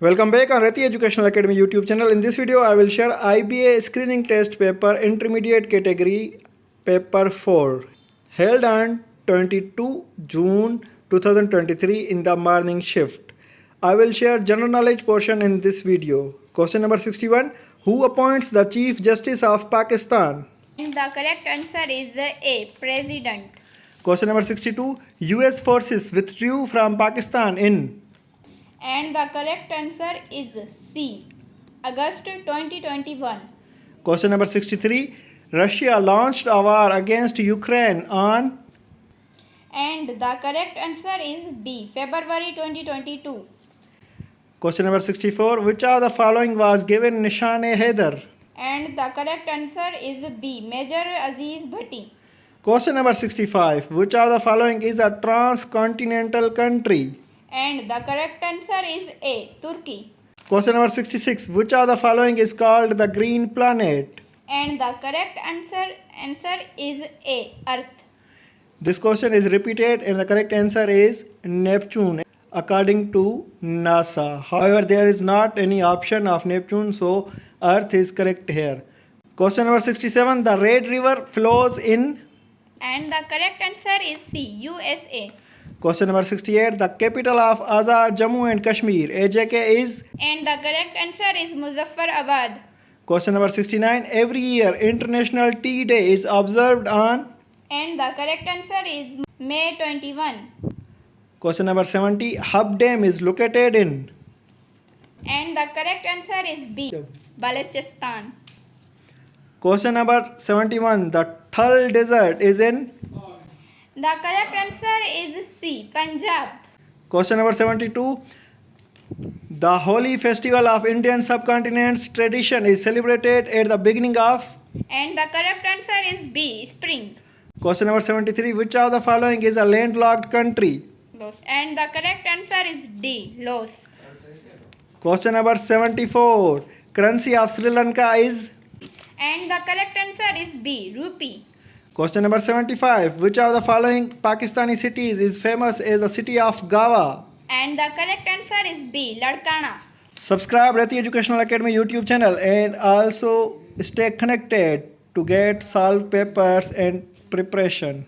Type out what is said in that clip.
Welcome back on Rati Educational Academy YouTube channel. In this video, I will share IBA screening test paper intermediate category paper 4 held on 22 June 2023 in the morning shift. I will share general knowledge portion in this video. Question number 61. Who appoints the Chief Justice of Pakistan? And the correct answer is A. President. Question number 62. US forces withdrew from Pakistan in. And the correct answer is C. August 2021. Question number 63. Russia launched a war against Ukraine on. And the correct answer is B. February 2022. Question number 64. Which of the following was given Nishane-e-Haider? And the correct answer is B. Major Aziz Bhatti. Question number 65. Which of the following is a transcontinental country? And the correct answer is A. Turkey. Question number 66. Which of the following is called the green planet? And the correct answer is A. Earth. This question is repeated and the correct answer is Neptune according to NASA. However, there is not any option of Neptune, so Earth is correct here. Question number 67. The Red River flows in. And the correct answer is C. USA. Question number 68. The capital of Azad Jammu and Kashmir, AJK, is. And the correct answer is Muzaffarabad. Question number 69. Every year International Tea Day is observed on. And the correct answer is May 21. Question number 70. Hub Dam is located in. And the correct answer is B. Balochistan. Question number 71. The Thal Desert is in. The correct answer is C. Punjab. Question number 72. The Holi festival of Indian subcontinent's tradition is celebrated at the beginning of. And the correct answer is B. Spring. Question number 73. Which of the following is a landlocked country? Laos. And the correct answer is D. Laos. Question number 74. Currency of Sri Lanka is. And the correct answer is B. Rupee. Question number 75. Which of the following Pakistani cities is famous as the city of Gawa? And the correct answer is B. Ladkana. Subscribe Rati Educational Academy YouTube channel and also stay connected to get solved papers and preparation.